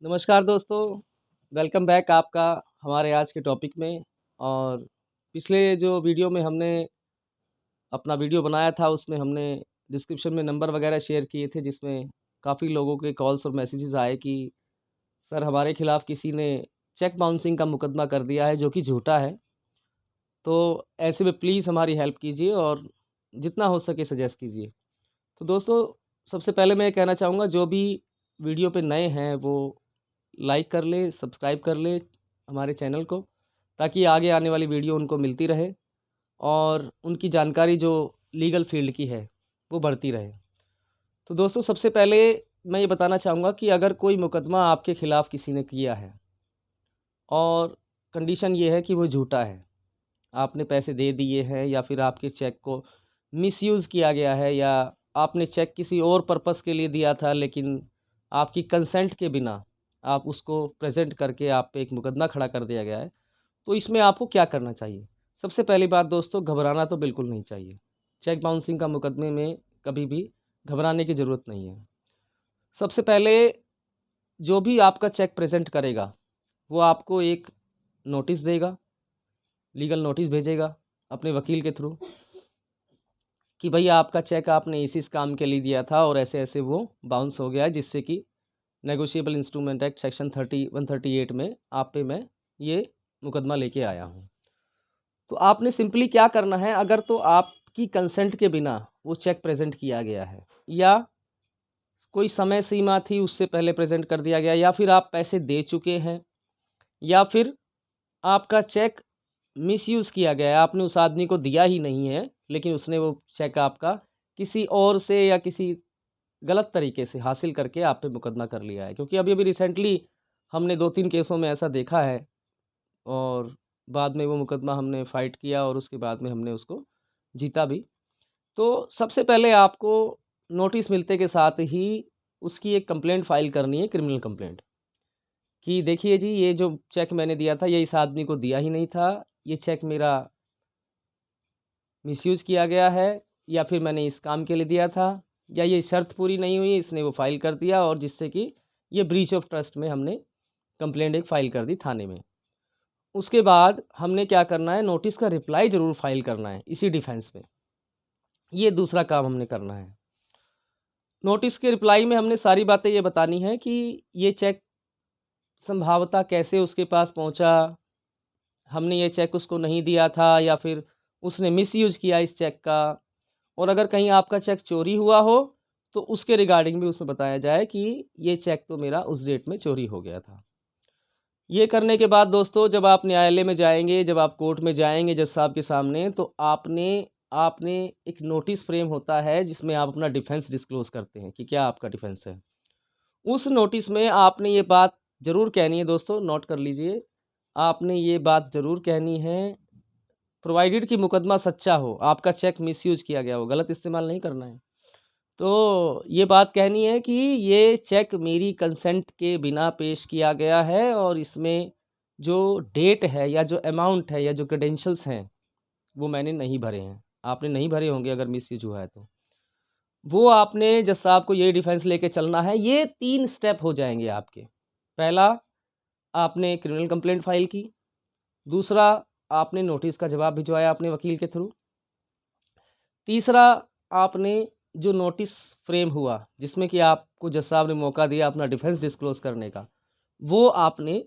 नमस्कार दोस्तों, welcome back आपका हमारे आज के टॉपिक में। और पिछले जो वीडियो में हमने अपना वीडियो बनाया था उसमें हमने डिस्क्रिप्शन में नंबर वगैरह शेयर किए थे, जिसमें काफ़ी लोगों के कॉल्स और मैसेजेस आए कि सर हमारे खिलाफ़ किसी ने चेक बाउंसिंग का मुकदमा कर दिया है जो कि झूठा है। तो ऐसे में प्लीज़ हमारी हेल्प कीजिए और जितना हो सके सजेस्ट कीजिए। तो दोस्तों, सबसे पहले मैं ये कहना चाहूँगा, जो भी वीडियो पे नए हैं वो लाइक कर ले, सब्सक्राइब कर ले हमारे चैनल को, ताकि आगे आने वाली वीडियो उनको मिलती रहे और उनकी जानकारी जो लीगल फील्ड की है वो बढ़ती रहे। तो दोस्तों, सबसे पहले मैं ये बताना चाहूँगा कि अगर कोई मुकदमा आपके ख़िलाफ़ किसी ने किया है और कंडीशन ये है कि वो झूठा है, आपने पैसे दे दिए हैं या फिर आपके चेक को मिसयूज़ किया गया है, या आपने चेक किसी और पर्पस के लिए दिया था लेकिन आपकी कंसेंट के बिना आप उसको प्रेज़ेंट करके आप पे एक मुकदमा खड़ा कर दिया गया है, तो इसमें आपको क्या करना चाहिए? सबसे पहली बात दोस्तों, घबराना तो बिल्कुल नहीं चाहिए। चेक बाउंसिंग का मुकदमे में कभी भी घबराने की ज़रूरत नहीं है। सबसे पहले जो भी आपका चेक प्रेज़ेंट करेगा, वो आपको एक नोटिस देगा, लीगल नोटिस भेजेगा अपने वकील के थ्रू कि भई आपका चेक आपने इस काम के लिए दिया था और ऐसे-ऐसे वो बाउंस हो गया है, जिससे कि नेगोशिएबल इंस्ट्रूमेंट एक्ट सेक्शन 138 में आप पे मैं ये मुकदमा लेके आया हूँ। तो आपने सिंपली क्या करना है, अगर तो आपकी कंसेंट के बिना वो चेक प्रेज़ेंट किया गया है, या कोई समय सीमा थी उससे पहले प्रेज़ेंट कर दिया गया, या फिर आप पैसे दे चुके हैं, या फिर आपका चेक मिसयूज़ किया गया है, आपने उस आदमी को दिया ही नहीं है, लेकिन उसने वो चेक आपका किसी और से या किसी गलत तरीके से हासिल करके आप पे मुकदमा कर लिया है। क्योंकि अभी-अभी रिसेंटली हमने 2-3 केसों में ऐसा देखा है, और बाद में वो मुकदमा हमने फ़ाइट किया और उसके बाद में हमने उसको जीता भी। तो सबसे पहले आपको नोटिस मिलते के साथ ही उसकी एक कंप्लेंट फ़ाइल करनी है, क्रिमिनल कंप्लेंट, कि देखिए जी, ये जो चेक मैंने दिया था ये इस आदमी को दिया ही नहीं था, ये चेक मेरा मिसयूज़ किया गया है, या फिर मैंने इस काम के लिए दिया था, या ये शर्त पूरी नहीं हुई, इसने वो फ़ाइल कर दिया, और जिससे कि ये ब्रीच ऑफ ट्रस्ट में हमने कंप्लेंट एक फ़ाइल कर दी थाने में। उसके बाद हमने क्या करना है, नोटिस का रिप्लाई ज़रूर फ़ाइल करना है इसी डिफेंस में। ये दूसरा काम हमने करना है। नोटिस के रिप्लाई में हमने सारी बातें ये बतानी है कि ये चेक संभवतः कैसे उसके पास पहुंचा, हमने ये चेक उसको नहीं दिया था, या फिर उसने मिसयूज़ किया इस चेक का, और अगर कहीं आपका चेक चोरी हुआ हो तो उसके रिगार्डिंग भी उसमें बताया जाए कि ये चेक तो मेरा उस डेट में चोरी हो गया था। ये करने के बाद दोस्तों, जब आप न्यायालय में जाएँगे, जब आप कोर्ट में जाएँगे जज साहब के सामने, तो आपने आपने एक नोटिस फ्रेम होता है जिसमें आप अपना डिफेंस डिस्क्लोज़ करते हैं कि क्या आपका डिफेंस है। उस नोटिस में आपने ये बात ज़रूर कहनी है दोस्तों, नोट कर लीजिए। आपने ये बात ज़रूर कहनी है, प्रोवाइडेड कि मुकदमा सच्चा हो, आपका चेक मिसयूज़ किया गया हो, गलत इस्तेमाल नहीं करना है। तो ये बात कहनी है कि ये चेक मेरी कंसेंट के बिना पेश किया गया है, और इसमें जो डेट है या जो अमाउंट है या जो क्रेडेंशियल्स हैं, वो मैंने नहीं भरे हैं। आपने नहीं भरे होंगे अगर मिसयूज़ हुआ है तो। वो आपने जज साहब को ये डिफेंस लेके चलना है। ये 3 स्टेप हो जाएँगे आपके। पहला, आपने क्रिमिनल कंप्लेंट फ़ाइल की। दूसरा, आपने नोटिस का जवाब भिजवाया अपने वकील के थ्रू। तीसरा, आपने जो नोटिस फ्रेम हुआ, जिसमें कि आपको जज साहब ने मौका दिया अपना डिफेंस डिस्क्लोज़ करने का, वो आपने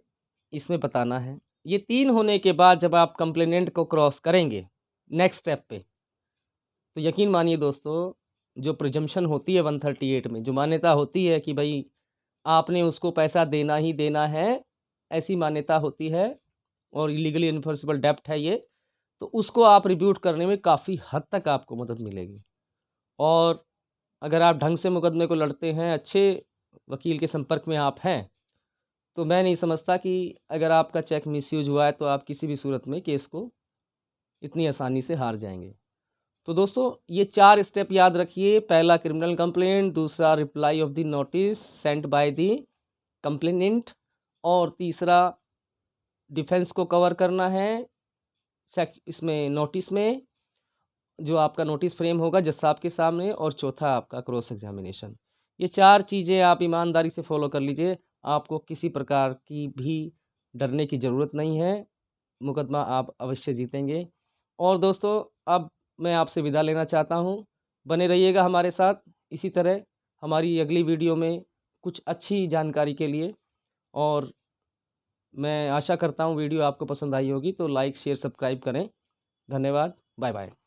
इसमें बताना है। ये 3 होने के बाद जब आप कंप्लेनेंट को क्रॉस करेंगे नेक्स्ट स्टेप पे, तो यकीन मानिए दोस्तों, जो प्रिजम्पशन होती है 138 में, जो मान्यता होती है कि भई आपने उसको पैसा देना ही देना है, ऐसी मान्यता होती है और इल्लीगली एनफोर्सेबल डेब्ट है ये, तो उसको आप रिब्यूट करने में काफ़ी हद तक आपको मदद मिलेगी। और अगर आप ढंग से मुकदमे को लड़ते हैं, अच्छे वकील के संपर्क में आप हैं, तो मैं नहीं समझता कि अगर आपका चेक मिसयूज़ हुआ है, तो आप किसी भी सूरत में केस को इतनी आसानी से हार जाएँगे। तो दोस्तों, ये 4 स्टेप याद रखिए। पहला क्रिमिनल कंप्लेंट, दूसरा reply off the notice sent by the complainant, और तीसरा डिफेंस को कवर करना है इसमें नोटिस में, जो आपका नोटिस फ्रेम होगा जज साहब के सामने, और चौथा आपका क्रॉस एग्जामिनेशन। ये 4 चीज़ें आप ईमानदारी से फॉलो कर लीजिए। आपको किसी प्रकार की भी डरने की ज़रूरत नहीं है, मुकदमा आप अवश्य जीतेंगे। और दोस्तों, अब मैं आपसे विदा लेना चाहता हूँ। बने रहिएगा हमारे साथ इसी तरह हमारी अगली वीडियो में कुछ अच्छी जानकारी के लिए। और मैं आशा करता हूँ वीडियो आपको पसंद आई होगी, तो लाइक शेयर सब्सक्राइब करें। धन्यवाद। Bye bye.